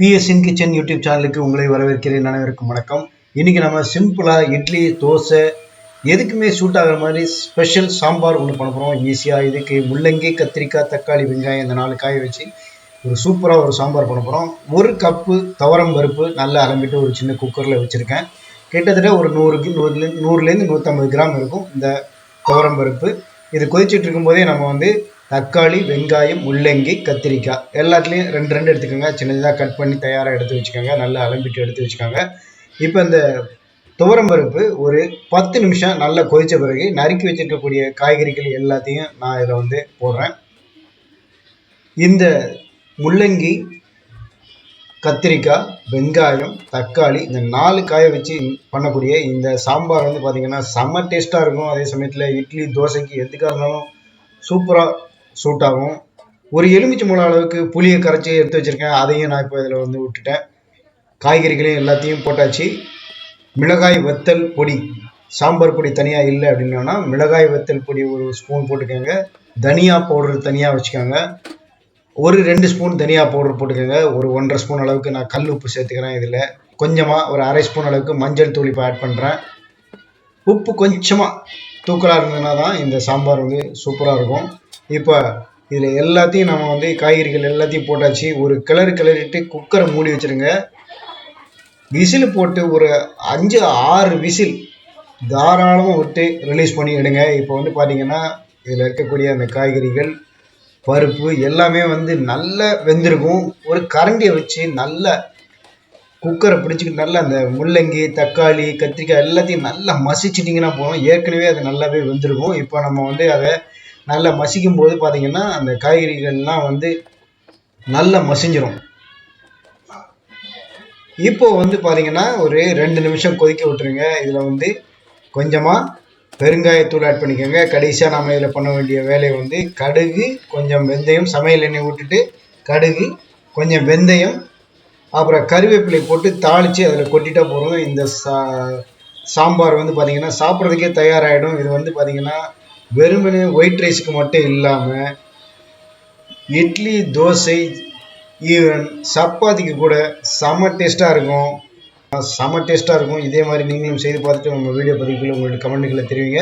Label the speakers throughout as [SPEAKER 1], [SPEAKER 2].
[SPEAKER 1] BSN kitchen YouTube சேனலுக்கு உங்களை வரவேற்கிறேன். அனைவருக்கும் வணக்கம். இன்னைக்கு நம்ம சிம்பிளாக இட்லி தோசை எதுக்குமே சூட் ஆகிற மாதிரி ஸ்பெஷல் சாம்பார் ஒன்று பண்ண போகிறோம். ஈஸியாக இதுக்கு முள்ளங்கி கத்திரிக்காய் தக்காளி வெங்காயம் இந்த 4 காயை வச்சு ஒரு சூப்பராக ஒரு சாம்பார் பண்ண போகிறோம். 1 கப்பு துவரம் பருப்பு நல்லா அலம்பிட்டு ஒரு சின்ன குக்கரில் வச்சுருக்கேன். கிட்டத்தட்ட ஒரு 100லேருந்து 150 கிராம் இருக்கும் இந்த துவரம் பருப்பு. இது கொதிச்சுட்டு இருக்கும்போதே நம்ம தக்காளி வெங்காயம் முள்ளங்கி கத்திரிக்காய் எல்லாத்துலேயும் 2 எடுத்துக்கோங்க. சின்னதாக கட் பண்ணி தயாராக எடுத்து வச்சுக்கோங்க. நல்லா அலம்பிட்டு எடுத்து வச்சுக்கோங்க. இப்போ இந்த துவரம்பருப்பு ஒரு 10 நிமிஷம் நல்லா கொதித்த பிறகு நறுக்கி வச்சிருக்கக்கூடிய காய்கறிகள் எல்லாத்தையும் நான் இதில் போடுறேன். இந்த முள்ளங்கி கத்திரிக்காய் வெங்காயம் தக்காளி இந்த 4 காயை வச்சு பண்ணக்கூடிய இந்த சாம்பார் பார்த்திங்கன்னா செம்ம டேஸ்ட்டாக இருக்கும். அதே சமயத்தில் இட்லி தோசைக்கு எதுக்காக இருந்தாலும் சூப்பராக சூட் ஆகும். ஒரு எலுமிச்சை மூலம் அளவுக்கு புளியை கரைச்சி எடுத்து வச்சுருக்கேன். அதையும் நான் இப்போ இதில் விட்டுட்டேன். காய்கறிகளையும் எல்லாத்தையும் போட்டாச்சு. மிளகாய் வத்தல் பொடி, சாம்பார் பொடி தனியாக இல்லை அப்படின்னா மிளகாய் வத்தல் பொடி ஒரு ஸ்பூன் போட்டுக்கோங்க. தனியா பவுடர் தனியாக வச்சுக்கோங்க. ஒரு 2 ஸ்பூன் தனியா பவுடர் போட்டுக்கோங்க. ஒரு 1.5 ஸ்பூன் அளவுக்கு நான் கல் உப்பு சேர்த்துக்கிறேன். இதில் கொஞ்சமாக ஒரு 1/2 ஸ்பூன் அளவுக்கு மஞ்சள் தூள் இப்போ ஆட் பண்ணுறேன். உப்பு கொஞ்சமாக தூக்கலாக இருந்ததுன்னா தான் இந்த சாம்பார் சூப்பராக இருக்கும். இப்போ இதில் எல்லாத்தையும் நம்ம காய்கறிகள் எல்லாத்தையும் போட்டாச்சு. ஒரு கிளறிட்டு குக்கரை மூடி வச்சுருங்க. விசில் போட்டு ஒரு 5-6 விசில் தாராளமாக விட்டு ரிலீஸ் பண்ணி எடுங்க. இப்போ பார்த்தீங்கன்னா இதில் இருக்கக்கூடிய அந்த காய்கறிகள் பருப்பு எல்லாமே நல்லா வெந்திருக்கும். ஒரு கரண்டியை வச்சு நல்லா குக்கரை பிடிச்சிக்கிட்டு நல்லா அந்த முள்ளங்கி தக்காளி கத்திரிக்காய் எல்லாத்தையும் நல்லா மசிச்சிட்டிங்கன்னா போதும். ஏற்கனவே அது நல்லாவே வெந்திருக்கும். இப்போ நம்ம அதை நல்லா மசிக்கும் போது பார்த்தீங்கன்னா அந்த காய்கறிகள்லாம் நல்லா மசிஞ்சிரும். இப்போ பார்த்தீங்கன்னா ஒரு 2 நிமிஷம் கொதிக்க விட்டுருங்க. இதில் கொஞ்சமாக பெருங்காயத்தூள் ஆட் பண்ணிக்கோங்க. கடைசியாக நம்ம இதில் பண்ண வேண்டிய வேலையை கடுகு கொஞ்சம் வெந்தயம், சமையல் எண்ணெய் விட்டுட்டு கடுகு கொஞ்சம் வெந்தயம் அப்புறம் கருவேப்பிலை போட்டு தாளித்து அதில் கொட்டிட்டா போகிறோம். இந்த சாம்பார் பார்த்திங்கன்னா சாப்பிட்றதுக்கே தயாராகிடும். இது பார்த்திங்கன்னா வெறுமனே ஒயிட் ரைஸுக்கு மட்டும் இல்லாமல் இட்லி தோசை ஈவன் சப்பாத்திக்கு கூட செம்ம டேஸ்ட்டாக இருக்கும். இதே மாதிரி நீங்களும் செய்து பார்த்துட்டு உங்கள் வீடியோ பதிவுகளை உங்களுடைய கமெண்ட்டுகளை தெரிவிங்க.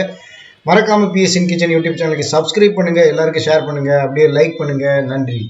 [SPEAKER 1] மறக்காமல் பிஎஸ்என் கிச்சன் யூடியூப் சேனலுக்கு சப்ஸ்கிரைப் பண்ணுங்கள். எல்லாருக்கும் ஷேர் பண்ணுங்கள். அப்படியே லைக் பண்ணுங்கள். நன்றி.